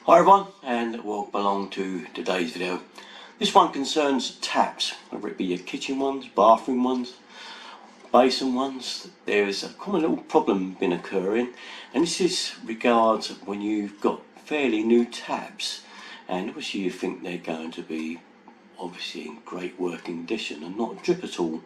Hi everyone, and welcome along to today's video. This one concerns taps, whether it be your kitchen ones, bathroom ones, basin ones. There's a common little problem been occurring, and this is regards when you've got fairly new taps, and obviously you think they're going to be obviously in great working condition and not drip at all.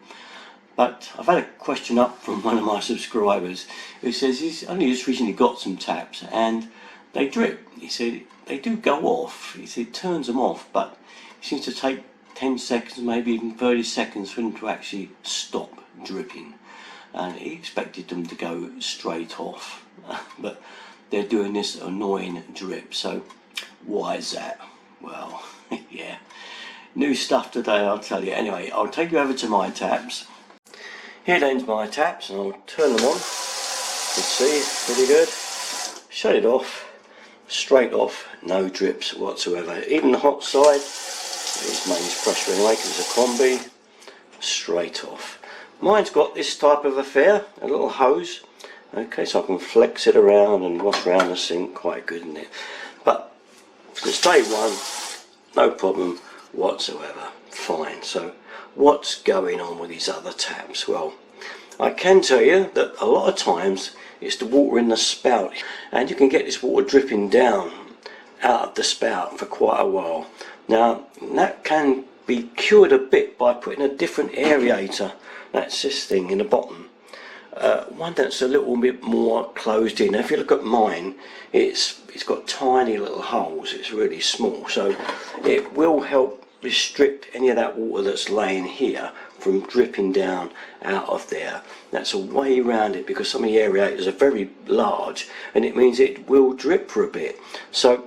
But I've had a question up from one of my subscribers who says he's only just recently got some taps and they drip. He said they do go off. He said it turns them off, but it seems to take 10 seconds, maybe even 30 seconds for them to actually stop dripping. And he expected them to go straight off, but they're doing this annoying drip. So why is that? Well, yeah, new stuff today, I'll tell you. Anyway, I'll take you over to my taps. Here then's my taps, and I'll turn them on. You can see, pretty good. Shut it off. Straight off, no drips whatsoever. Even the hot side is mains pressure anyway because it's a combi. Straight off. Mine's got this type of affair, a little hose. Okay, so I can flex it around and wash around the sink, quite good in it. But since day one, no problem whatsoever. Fine. So what's going on with these other taps? Well, I can tell you that a lot of times it's the water in the spout, and you can get this water dripping down out of the spout for quite a while. Now that can be cured a bit by putting a different aerator, that's this thing in the bottom, one that's a little bit more closed in. Now, if you look at mine, it's got tiny little holes, it's really small, so it will help restrict any of that water that's laying here from dripping down out of there. That's a way around it because some of the aerators are very large and it means it will drip for a bit. So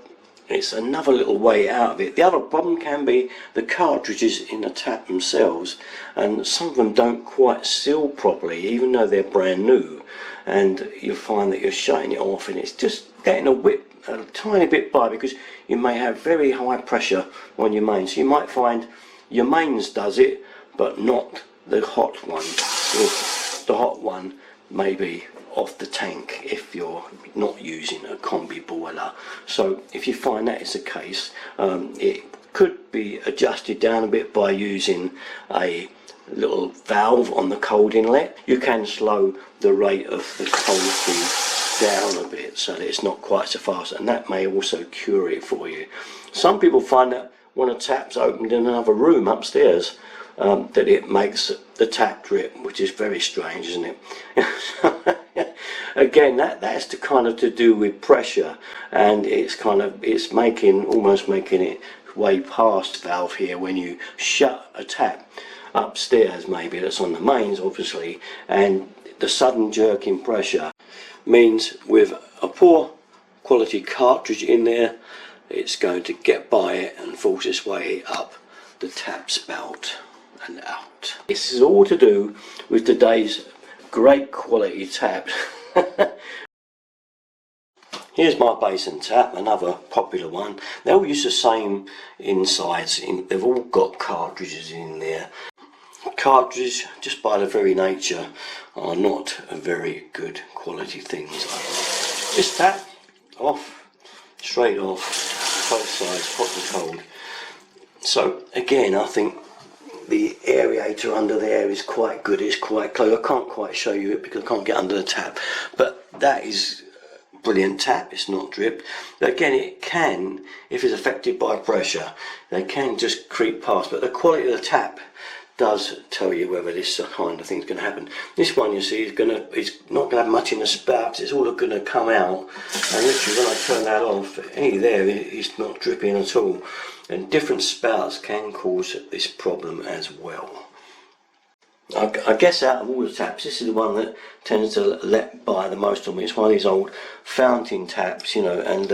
it's another little way out of it. The other problem can be the cartridges in the tap themselves, and some of them don't quite seal properly even though they're brand new, and you'll find that you're shutting it off and it's just getting a tiny bit by because you may have very high pressure on your mains. So you might find your mains does it but not the hot one. The hot one may be off the tank if you're not using a combi boiler. So if you find that is the case, it could be adjusted down a bit by using a little valve on the cold inlet. You can slow the rate of the cold feed down a bit so that it's not quite so fast, and that may also cure it for you. Some people find that when a tap's opened in another room upstairs, that it makes the tap drip, which is very strange, isn't it? Again, that's to do with pressure, and it's almost making it way past valve here when you shut a tap upstairs, maybe that's on the mains obviously, and the sudden jerk in pressure means with a poor quality cartridge in there, it's going to get by it and force its way up the tap spout and out. This is all to do with today's great quality tap. Here's my basin tap, another popular one. They all use the same insides, they've all got cartridges in there. Cartridges, just by their very nature, are not a very good quality things. This tap, off, straight off, both sides, hot and cold. So again, I think the aerator under there is quite good, it's quite close. I can't quite show you it because I can't get under the tap, but that is brilliant tap, it's not dripped. But again, it can, if it's affected by pressure, they can just creep past, but the quality of the tap does tell you whether this kind of thing's going to happen. This one, you see, it's not going to have much in the spouts, it's all going to come out, and literally when I turn that off, it's not dripping at all. And different spouts can cause this problem as well. I guess out of all the taps, this is the one that tends to let by the most on me. It's one of these old fountain taps, you know, and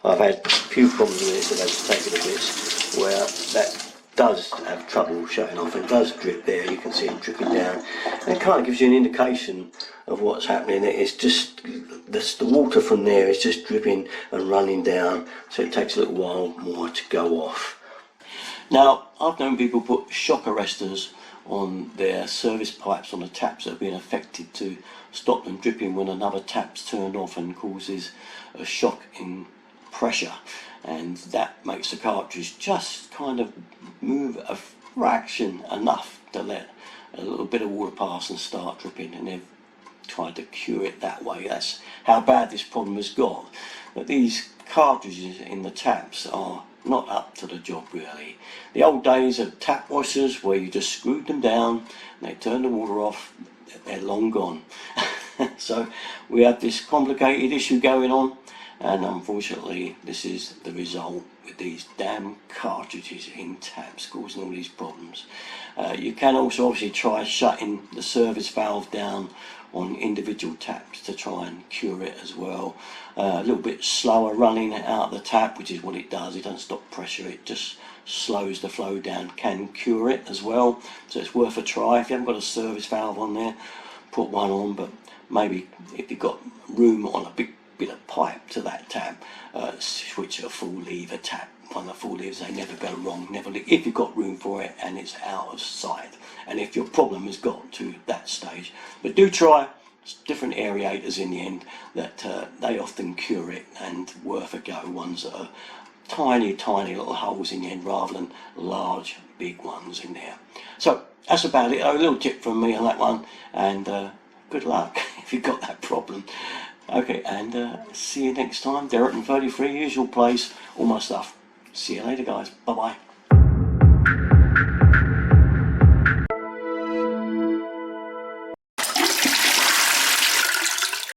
I've had a few problems with it, so they've taken a bit where that does have trouble shutting off. It does drip there, you can see it dripping down, and it kind of gives you an indication of what's happening. It's just the water from there is just dripping and running down, so it takes a little while more to go off. Now, I've known people put shock arresters on their service pipes on the taps that have been affected to stop them dripping when another tap's turned off and causes a shock in pressure, and that makes the cartridge just kind of move a fraction enough to let a little bit of water pass and start dripping, and they've tried to cure it that way. That's how bad this problem has got. But these cartridges in the taps are not up to the job really. The old days of tap washers where you just screwed them down and they turned the water off, they're long gone. So we have this complicated issue going on, and unfortunately this is the result with these damn cartridges in taps causing all these problems. You can also obviously try shutting the service valve down on individual taps to try and cure it as well. A little bit slower running out of the tap, which is what it does. It doesn't stop pressure, it just slows the flow down, can cure it as well. So it's worth a try. If you haven't got a service valve on there, put one on, but maybe if you've got room on a big bit of pipe to that tap, switch a full lever tap. One of the full levers, they never go wrong, never leak, if you've got room for it and it's out of sight, and if your problem has got to that stage. But do try different aerators in the end, that they often cure it and worth a go. Ones that are tiny little holes in the end rather than large big ones in there. So that's about it. A little tip from me on that one, and good luck if you've got that problem. Okay, and see you next time. Derek and 33, usual place, all my stuff. See you later guys, bye bye.